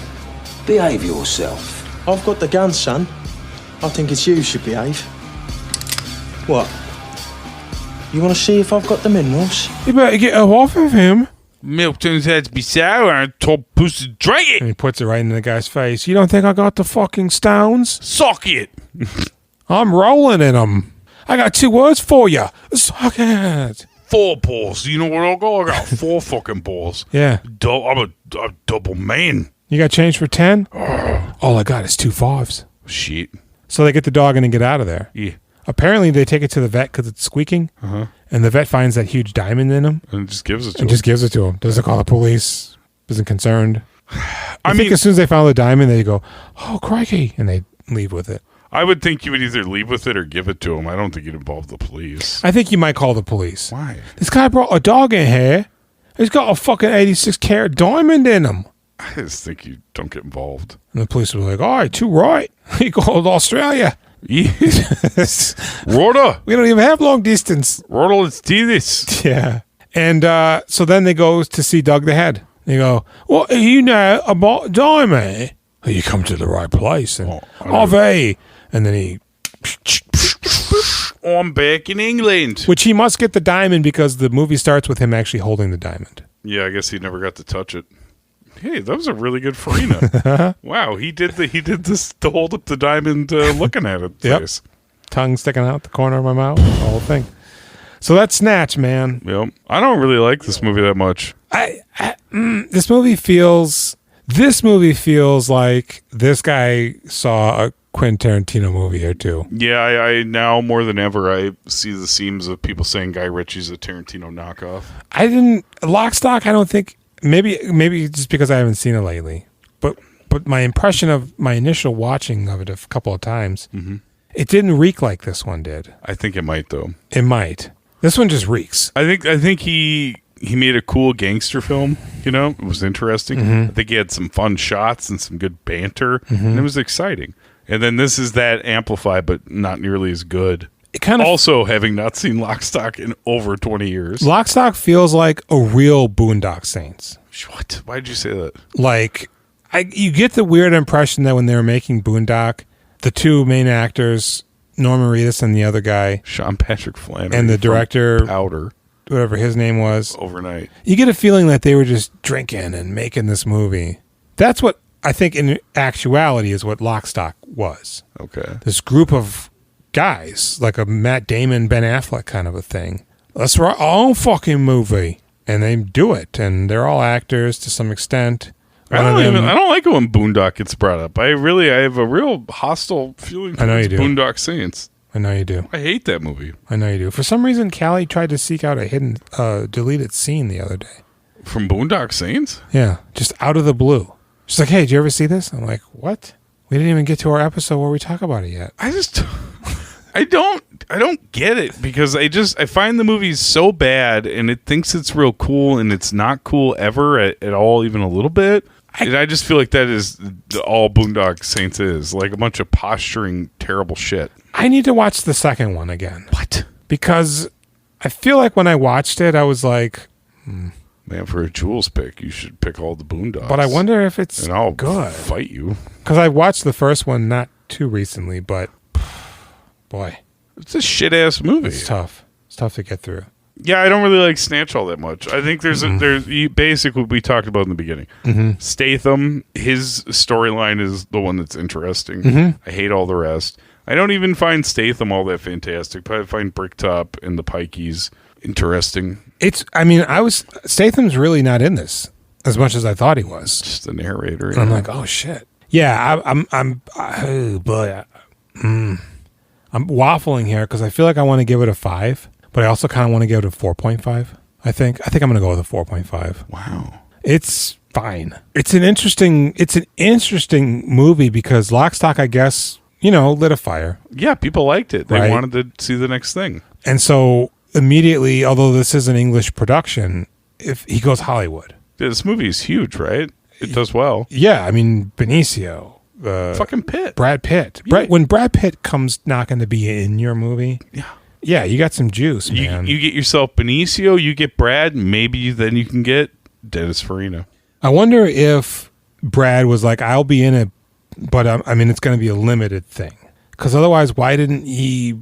Speaker 12: Behave yourself.
Speaker 13: I've got the gun, son. I think it's you should behave. What? You want to see if I've got the minerals?
Speaker 1: You better get off of him.
Speaker 2: Milk turns out to be sour and top pussy drink it.
Speaker 1: And he puts it right in the guy's face. You don't think I got the fucking stones?
Speaker 2: Suck it.
Speaker 1: I'm rolling in them. I got 2 words for you. Suck it.
Speaker 2: 4 balls. You know what I got? I got 4 fucking balls.
Speaker 1: Yeah.
Speaker 2: I'm a double man.
Speaker 1: You got change for 10? All I got is 2 5s.
Speaker 2: Shit.
Speaker 1: So they get the dog in and get out of there.
Speaker 2: Yeah.
Speaker 1: Apparently they take it to the vet because it's squeaking. And the vet finds that huge diamond in him.
Speaker 2: And just gives it
Speaker 1: to him. Doesn't call the police. Isn't concerned. I think as soon as they found the diamond, they go, "Oh, crikey," and they leave with it.
Speaker 2: I would think you would either leave with it or give it to him. I don't think you'd involve the police.
Speaker 1: I think you might call the police.
Speaker 2: Why?
Speaker 1: This guy brought a dog in here. He's got a fucking 86-carat diamond in him.
Speaker 2: I just think you don't get involved.
Speaker 1: And the police will be like, "All right, too right. He called Australia."
Speaker 2: Yes. Rotor.
Speaker 1: We don't even have long distance.
Speaker 2: Rotor, let's do this.
Speaker 1: Yeah. And so then they go to see Doug the Head. They go, "What do you know about diamond?" "Oh, you come to the right place." And, and then he...
Speaker 2: I'm back in England.
Speaker 1: Which he must get the diamond because the movie starts with him actually holding the diamond.
Speaker 2: Yeah, I guess he never got to touch it. Hey, that was a really good Farina. Wow, he did this to hold up the diamond looking at it.
Speaker 1: Yep. Tongue sticking out the corner of my mouth, the whole thing. So that's Snatch, man.
Speaker 2: Yep. I don't really like this movie that much.
Speaker 1: This movie feels like this guy saw a Quentin Tarantino movie or two.
Speaker 2: Yeah, I now more than ever I see the seams of people saying Guy Ritchie's a Tarantino knockoff.
Speaker 1: Lock, Stock, I don't think. Maybe just because I haven't seen it lately, but my impression of my initial watching of it a couple of times, it didn't reek like this one did.
Speaker 2: I think it might though.
Speaker 1: It might. This one just reeks.
Speaker 2: I think he made a cool gangster film. You know, it was interesting. I think he had some fun shots and some good banter, and it was exciting. And then this is that amplified, but not nearly as good.
Speaker 1: It kind of
Speaker 2: also having not seen Lock, Stock in over 20 years.
Speaker 1: Lock, Stock feels like a real Boondock Saints.
Speaker 2: What? Why did you say that?
Speaker 1: Like, you get the weird impression that when they were making Boondock, the 2 main actors, Norman Reedus and the other guy,
Speaker 2: Sean Patrick Flannery,
Speaker 1: and the director,
Speaker 2: Powder,
Speaker 1: whatever his name was,
Speaker 2: overnight.
Speaker 1: You get a feeling that they were just drinking and making this movie. That's what I think in actuality is what Lock, Stock was.
Speaker 2: Okay.
Speaker 1: This group of guys, like a Matt Damon, Ben Affleck kind of a thing. Let's write our own fucking movie. And they do it. And they're all actors to some extent.
Speaker 2: I don't like it when Boondock gets brought up. I have a real hostile feeling towards Boondock Saints.
Speaker 1: I know you do.
Speaker 2: I hate that movie.
Speaker 1: I know you do. For some reason, Callie tried to seek out a hidden, deleted scene the other day.
Speaker 2: From Boondock Saints?
Speaker 1: Yeah, just out of the blue. She's like, hey, did you ever see this? I'm like, what? We didn't even get to our episode where we talk about it yet.
Speaker 2: I don't get it because I find the movie so bad and it thinks it's real cool and it's not cool ever at all, even a little bit. And I just feel like that is all Boondock Saints is, like a bunch of posturing, terrible shit.
Speaker 1: I need to watch the second one again.
Speaker 2: What?
Speaker 1: Because I feel like when I watched it, I was like,
Speaker 2: man, for a Jules pick, you should pick all the Boondocks.
Speaker 1: But I wonder if it's
Speaker 2: and I'll
Speaker 1: good.
Speaker 2: Fight you.
Speaker 1: Because I watched the first one not too recently, but boy.
Speaker 2: It's a shit-ass movie.
Speaker 1: It's tough. It's tough to get through.
Speaker 2: Yeah, I don't really like Snatch all that much. I think there's basically what we talked about in the beginning.
Speaker 1: Mm-hmm.
Speaker 2: Statham, his storyline is the one that's interesting.
Speaker 1: Mm-hmm.
Speaker 2: I hate all the rest. I don't even find Statham all that fantastic, but I find Bricktop and the Pikeys interesting.
Speaker 1: Statham's really not in this as much as I thought he was.
Speaker 2: Just the narrator.
Speaker 1: And I'm like, oh shit. Yeah, I'm waffling here because I feel like I want to give it a 5. But I also kind of want to give it a 4.5, I think. I think I'm going to go with a 4.5.
Speaker 2: Wow.
Speaker 1: It's fine. It's an interesting movie because Lock, Stock, I guess, lit a fire.
Speaker 2: Yeah, people liked it. They wanted to see the next thing.
Speaker 1: And so immediately, although this is an English production, if he goes Hollywood.
Speaker 2: Yeah, this movie is huge, right? It does well.
Speaker 1: Yeah, I mean, Benicio.
Speaker 2: Fucking Pitt.
Speaker 1: Brad Pitt.
Speaker 2: Yeah.
Speaker 1: When Brad Pitt comes knocking to be in your movie. Yeah, you got some juice, man.
Speaker 2: You get yourself Benicio, you get Brad, maybe then you can get Dennis Farina.
Speaker 1: I wonder if Brad was like, I'll be in it, but it's going to be a limited thing. Because otherwise, why didn't he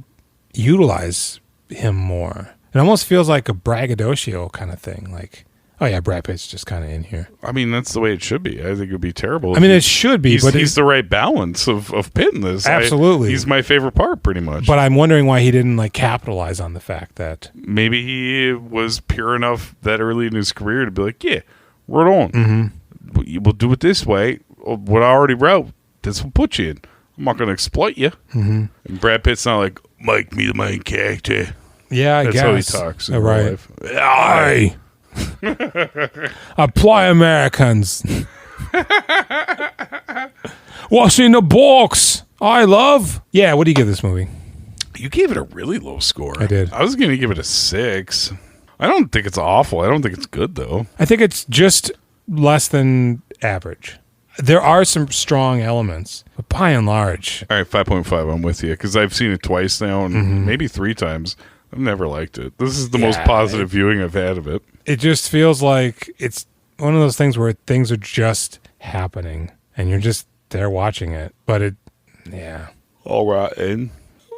Speaker 1: utilize him more? It almost feels like a braggadocio kind of thing. Like, oh yeah, Brad Pitt's just kind of in here.
Speaker 2: That's the way it should be. I think it would be terrible.
Speaker 1: It should be, but
Speaker 2: he's the right balance of Pitt in this.
Speaker 1: Absolutely.
Speaker 2: He's my favorite part, pretty much.
Speaker 1: But I'm wondering why he didn't capitalize on the fact that
Speaker 2: maybe he was pure enough that early in his career to be like, yeah, right on.
Speaker 1: Mm-hmm.
Speaker 2: We'll do it this way. What I already wrote, this will put you in. I'm not going to exploit you.
Speaker 1: Mm-hmm.
Speaker 2: And Brad Pitt's not like, make me the main character.
Speaker 1: Yeah, I
Speaker 2: That's
Speaker 1: guess.
Speaker 2: how he talks in real life.
Speaker 1: Aye. Apply Americans. What's in the box? I love. Yeah, what do you give this movie?
Speaker 2: You gave it a really low score.
Speaker 1: I did.
Speaker 2: I was going to give it a 6. I don't think it's awful. I don't think it's good, though.
Speaker 1: I think it's just less than average. There are some strong elements, but by and large.
Speaker 2: All right, 5.5. I'm with you because I've seen it twice now and maybe 3 times. I've never liked it. This is the most positive viewing I've had of it.
Speaker 1: It just feels like it's one of those things where things are just happening and you're just there watching it. But
Speaker 2: all right, and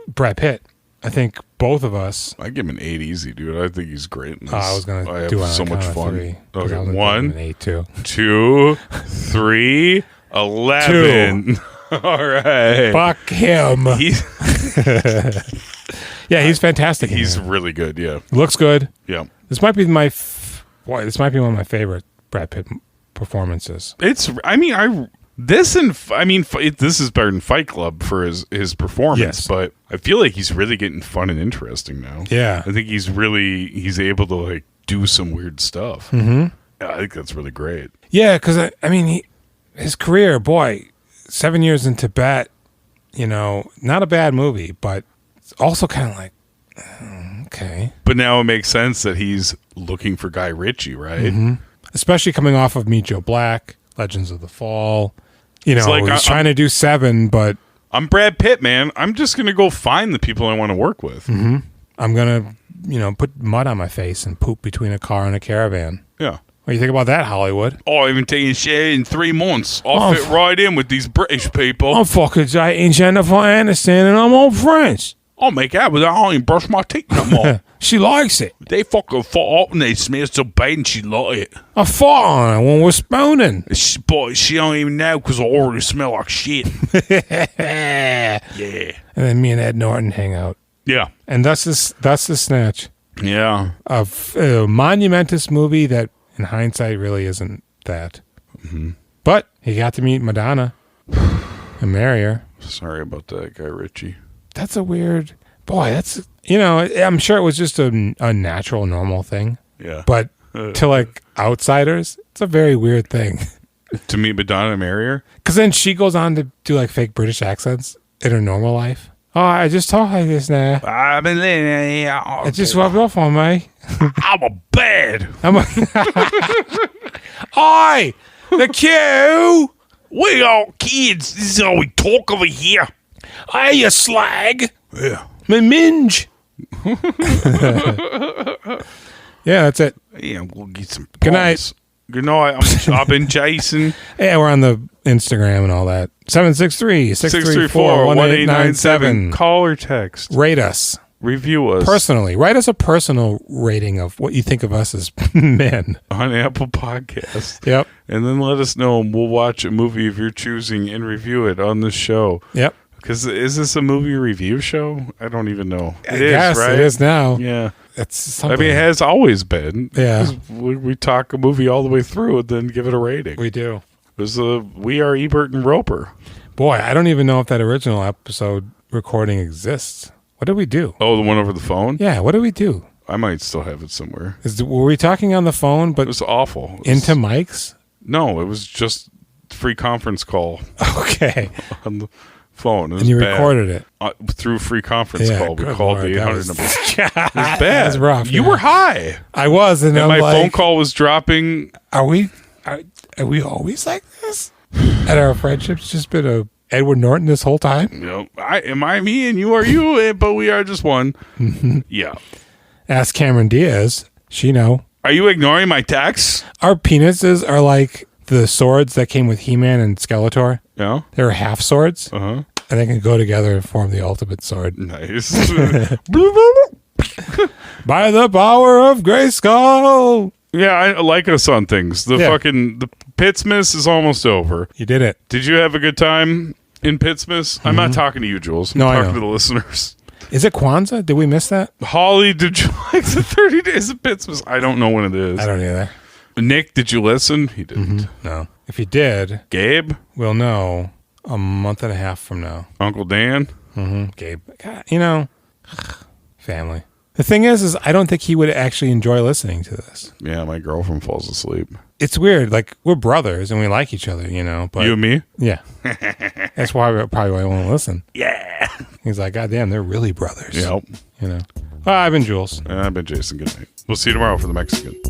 Speaker 1: Brad Pitt. I think both of us.
Speaker 2: I give him an 8 easy, dude. I think he's great in this.
Speaker 1: I was going to
Speaker 2: do
Speaker 1: it
Speaker 2: so
Speaker 1: on
Speaker 2: much fun.
Speaker 1: 3,
Speaker 2: okay,
Speaker 1: an
Speaker 2: 1,
Speaker 1: 8 too.
Speaker 2: 2, 3, 11. All right.
Speaker 1: Fuck him. Yeah, he's fantastic.
Speaker 2: He's really good. Yeah,
Speaker 1: looks good.
Speaker 2: Yeah,
Speaker 1: this might be this might be one of my favorite Brad Pitt performances.
Speaker 2: This is better than Fight Club for his performance.
Speaker 1: Yes.
Speaker 2: But I feel like he's really getting fun and interesting now.
Speaker 1: Yeah,
Speaker 2: I think he's able to do some weird stuff.
Speaker 1: Mm-hmm.
Speaker 2: I think that's really great.
Speaker 1: Yeah, because his career, boy, 7 years in Tibet, not a bad movie, but it's also kind of like, okay.
Speaker 2: But now it makes sense that he's looking for Guy Ritchie, right?
Speaker 1: Mm-hmm. Especially coming off of Meet Joe Black, Legends of the Fall. He's trying to do 7, but...
Speaker 2: I'm Brad Pitt, man. I'm just going to go find the people I want to work with.
Speaker 1: Mm-hmm. I'm going to, put mud on my face and poop between a car and a caravan.
Speaker 2: Yeah.
Speaker 1: What do you think about that, Hollywood?
Speaker 2: Oh, I've been taking shit in 3 months. I'll fit right in with these British people.
Speaker 1: I'm fucking Jennifer Aniston and I'm on French.
Speaker 2: I'll make out with her. I don't even brush my teeth no more.
Speaker 1: She likes it.
Speaker 2: They fucking fought up and they smell so bad and she like it.
Speaker 1: I fought on her when we're spooning.
Speaker 2: But she don't even know because I already smell like shit.
Speaker 1: Yeah. And then me and Ed Norton hang out.
Speaker 2: Yeah.
Speaker 1: And that's the Snatch.
Speaker 2: Yeah.
Speaker 1: A monumentous movie that in hindsight really isn't that.
Speaker 2: Mm-hmm.
Speaker 1: But he got to meet Madonna and marry her.
Speaker 2: Sorry about that, Guy Ritchie.
Speaker 1: That's a weird... Boy, that's... You know, I'm sure it was just a natural, normal thing.
Speaker 2: Yeah.
Speaker 1: But to, like, outsiders, it's a very weird thing.
Speaker 2: To meet Madonna and marry her?
Speaker 1: Because then she goes on to do, like, fake British accents in her normal life. Oh, I just talk like this now.
Speaker 2: I've been living here.
Speaker 1: It just rubbed off on me.
Speaker 2: I'm a bad.
Speaker 1: Oi! The queue!
Speaker 2: We all kids. This is how we talk over here.
Speaker 1: Hey, you slag!
Speaker 2: Yeah.
Speaker 1: Me minge! Yeah, that's it.
Speaker 2: Yeah, we'll get some
Speaker 1: Good night.
Speaker 2: Good night. I've been Jason.
Speaker 1: Yeah, we're on the Instagram and all that. 763-634-1897.
Speaker 2: Call or text.
Speaker 1: Rate us.
Speaker 2: Review us.
Speaker 1: Personally. Write us a personal rating of what you think of us as men.
Speaker 2: On Apple Podcasts.
Speaker 1: Yep.
Speaker 2: And then let us know, and we'll watch a movie of your choosing and review it on this show.
Speaker 1: Yep.
Speaker 2: Because is this a movie review show? I don't even know.
Speaker 1: I guess
Speaker 2: right?
Speaker 1: it is now.
Speaker 2: Yeah.
Speaker 1: It's something.
Speaker 2: I mean, it has always been.
Speaker 1: Yeah.
Speaker 2: We talk a movie all the way through and then give it a rating.
Speaker 1: We do.
Speaker 2: It was We Are Ebert and Roper.
Speaker 1: Boy, I don't even know if that original episode recording exists. What did we do?
Speaker 2: Oh, the one over the phone?
Speaker 1: Yeah, what did we do?
Speaker 2: I might still have it somewhere.
Speaker 1: Were we talking on the phone, but
Speaker 2: it was awful.
Speaker 1: Into mics?
Speaker 2: No, it was just free conference call.
Speaker 1: Okay.
Speaker 2: On the phone. It was
Speaker 1: and you
Speaker 2: bad.
Speaker 1: Recorded it?
Speaker 2: Through free conference call. We called the 800 number. It was bad.
Speaker 1: That was rough.
Speaker 2: You were high.
Speaker 1: I was. And
Speaker 2: my phone call was dropping.
Speaker 1: Are we always like this? And our friendship's just been a Edward Norton this whole time?
Speaker 2: You know, am I me and you are you, but we are just one. Yeah.
Speaker 1: Ask Cameron Diaz. She know.
Speaker 2: Are you ignoring my texts?
Speaker 1: Our penises are like the swords that came with He-Man and Skeletor.
Speaker 2: Yeah.
Speaker 1: They're half swords.
Speaker 2: Uh-huh.
Speaker 1: And they can go together and form the ultimate sword.
Speaker 2: Nice.
Speaker 1: By the power of Grayskull.
Speaker 2: Yeah, I like us on things. The Pittsmas is almost over.
Speaker 1: You did it.
Speaker 2: Did you have a good time in Pittsmas? I'm not talking to you, Jules. I'm talking to the listeners.
Speaker 1: Is it Kwanzaa? Did we miss that?
Speaker 2: Holly, did you like the 30 days of Pittsmas? I don't know when it is.
Speaker 1: I don't either.
Speaker 2: Nick, did you listen? He didn't.
Speaker 1: No. If he did,
Speaker 2: Gabe?
Speaker 1: We'll know a month and a half from now.
Speaker 2: Uncle Dan?
Speaker 1: Gabe. God, you know, family. The thing is I don't think he would actually enjoy listening to this.
Speaker 2: Yeah, my girlfriend falls asleep.
Speaker 1: It's weird. Like, we're brothers and we like each other, you know. But
Speaker 2: you and me?
Speaker 1: Yeah. That's why I won't listen.
Speaker 2: Yeah.
Speaker 1: He's like, God damn, they're really brothers.
Speaker 2: Yep.
Speaker 1: You know. Well, I've been Jules.
Speaker 2: And I've been Jason. Good night. We'll see you tomorrow for the Mexican.